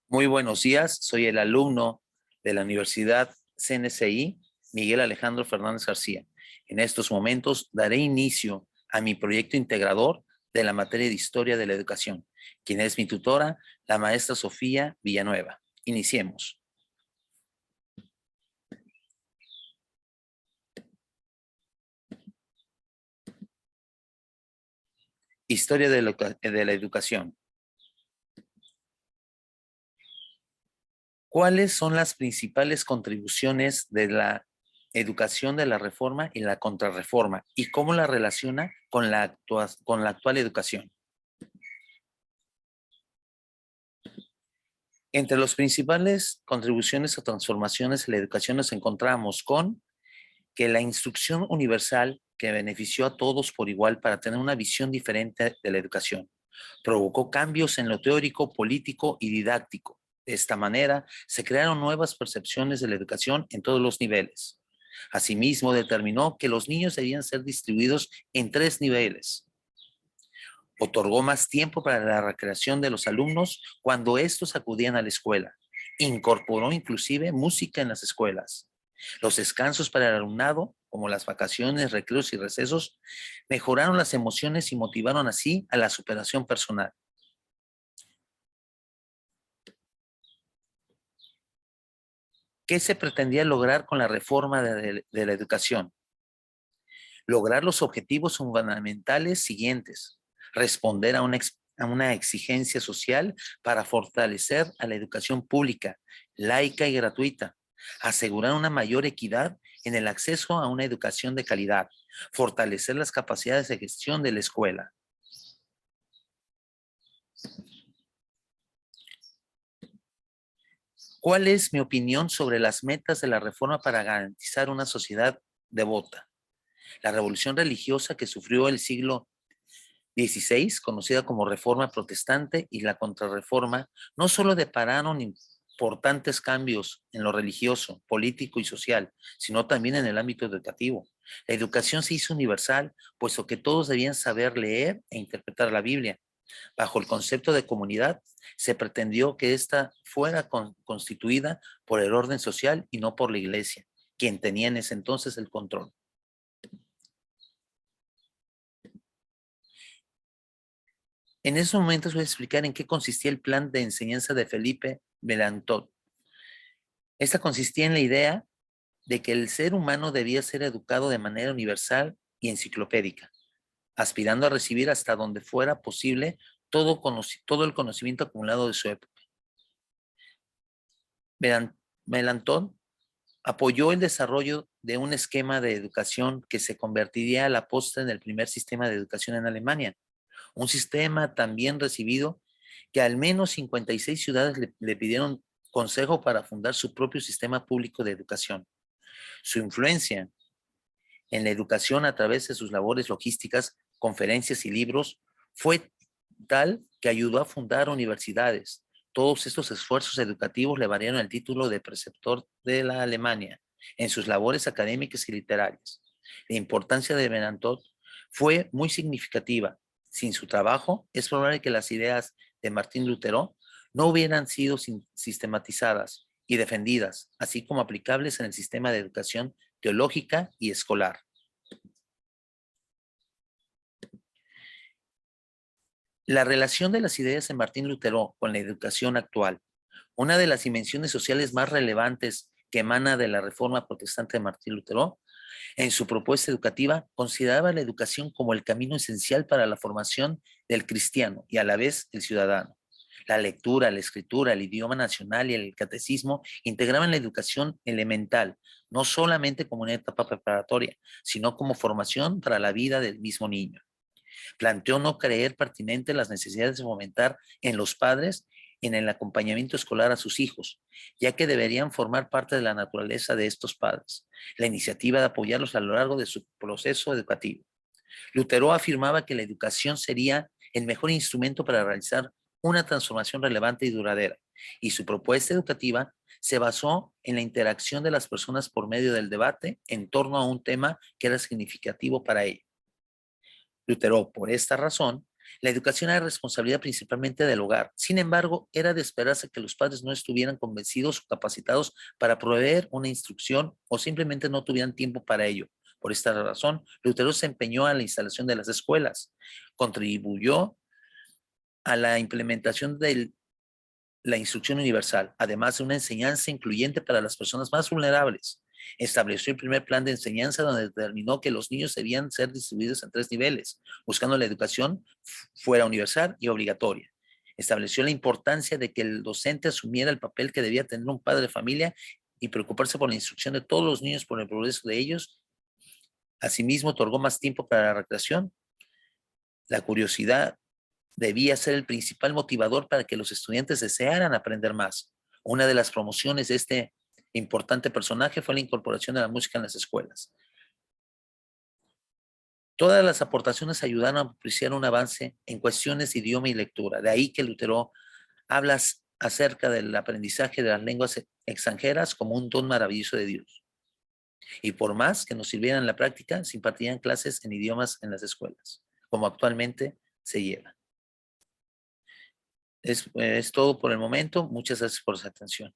Muy buenos días, soy el alumno de la Universidad CNCI, Miguel Alejandro Fernández García. En estos momentos daré inicio a mi proyecto integrador de la materia de Historia de la Educación, quien es mi tutora, la maestra Sofía Villanueva. Iniciemos. Historia de la Educación. ¿Cuáles son las principales contribuciones de la educación de la reforma y la contrarreforma y cómo la relaciona con la actual educación? Entre las principales contribuciones o transformaciones en la educación nos encontramos con que la instrucción universal que benefició a todos por igual para tener una visión diferente de la educación provocó cambios en lo teórico, político y didáctico. De esta manera, se crearon nuevas percepciones de la educación en todos los niveles. Asimismo, determinó que los niños debían ser distribuidos en 3 niveles. Otorgó más tiempo para la recreación de los alumnos cuando estos acudían a la escuela. Incorporó inclusive música en las escuelas. Los descansos para el alumnado, como las vacaciones, recreos y recesos, mejoraron las emociones y motivaron así a la superación personal. ¿Qué se pretendía lograr con la reforma de la educación? Lograr los objetivos fundamentales siguientes: responder a una exigencia social para fortalecer a la educación pública, laica y gratuita, asegurar una mayor equidad en el acceso a una educación de calidad, fortalecer las capacidades de gestión de la escuela. ¿Cuál es mi opinión sobre las metas de la reforma para garantizar una sociedad devota? La revolución religiosa que sufrió el siglo XVI, conocida como Reforma Protestante, y la Contrarreforma, no solo depararon importantes cambios en lo religioso, político y social, sino también en el ámbito educativo. La educación se hizo universal, puesto que todos debían saber leer e interpretar la Biblia. Bajo el concepto de comunidad, se pretendió que ésta fuera constituida por el orden social y no por la iglesia, quien tenía en ese entonces el control. En esos momentos voy a explicar en qué consistía el plan de enseñanza de Felipe Melanchthon. Esta consistía en la idea de que el ser humano debía ser educado de manera universal y enciclopédica, aspirando a recibir hasta donde fuera posible todo el conocimiento acumulado de su época. Melanchthon apoyó el desarrollo de un esquema de educación que se convertiría a la postre en el primer sistema de educación en Alemania, un sistema tan bien recibido que al menos 56 ciudades le pidieron consejo para fundar su propio sistema público de educación. Su influencia en la educación a través de sus labores logísticas, conferencias y libros fue tal que ayudó a fundar universidades. Todos estos esfuerzos educativos le valieron el título de preceptor de la Alemania en sus labores académicas y literarias. La importancia de Melanchthon fue muy significativa. Sin su trabajo, es probable que las ideas de Martín Lutero no hubieran sido sistematizadas y defendidas, así como aplicables en el sistema de educación teológica y escolar. La relación de las ideas de Martín Lutero con la educación actual. Una de las dimensiones sociales más relevantes que emana de la reforma protestante de Martín Lutero, en su propuesta educativa, consideraba la educación como el camino esencial para la formación del cristiano y a la vez el ciudadano. La lectura, la escritura, el idioma nacional y el catecismo integraban la educación elemental, no solamente como una etapa preparatoria, sino como formación para la vida del mismo niño. Planteó no creer pertinente las necesidades de fomentar en los padres en el acompañamiento escolar a sus hijos, ya que deberían formar parte de la naturaleza de estos padres, la iniciativa de apoyarlos a lo largo de su proceso educativo. Lutero afirmaba que la educación sería el mejor instrumento para realizar una transformación relevante y duradera, y su propuesta educativa se basó en la interacción de las personas por medio del debate en torno a un tema que era significativo para ellos. Lutero, por esta razón, La educación era responsabilidad principalmente del hogar. Sin embargo, era de esperarse que los padres no estuvieran convencidos o capacitados para proveer una instrucción o simplemente no tuvieran tiempo para ello. Por esta razón, Lutero se empeñó a la instalación de las escuelas, contribuyó a la implementación de la instrucción universal, además de una enseñanza incluyente para las personas más vulnerables. Estableció el primer plan de enseñanza donde determinó que los niños debían ser distribuidos en 3 niveles, buscando la educación fuera universal y obligatoria. Estableció la importancia de que el docente asumiera el papel que debía tener un padre de familia y preocuparse por la instrucción de todos los niños por el progreso de ellos. Asimismo, otorgó más tiempo para la recreación. La curiosidad debía ser el principal motivador para que los estudiantes desearan aprender más. Una de las promociones de este importante personaje fue la incorporación de la música en las escuelas. Todas las aportaciones ayudaron a propiciar un avance en cuestiones de idioma y lectura. De ahí que Lutero habla acerca del aprendizaje de las lenguas extranjeras como un don maravilloso de Dios. Y por más que nos sirvieran en la práctica, se impartían clases en idiomas en las escuelas, como actualmente se lleva. Es todo por el momento. Muchas gracias por su atención.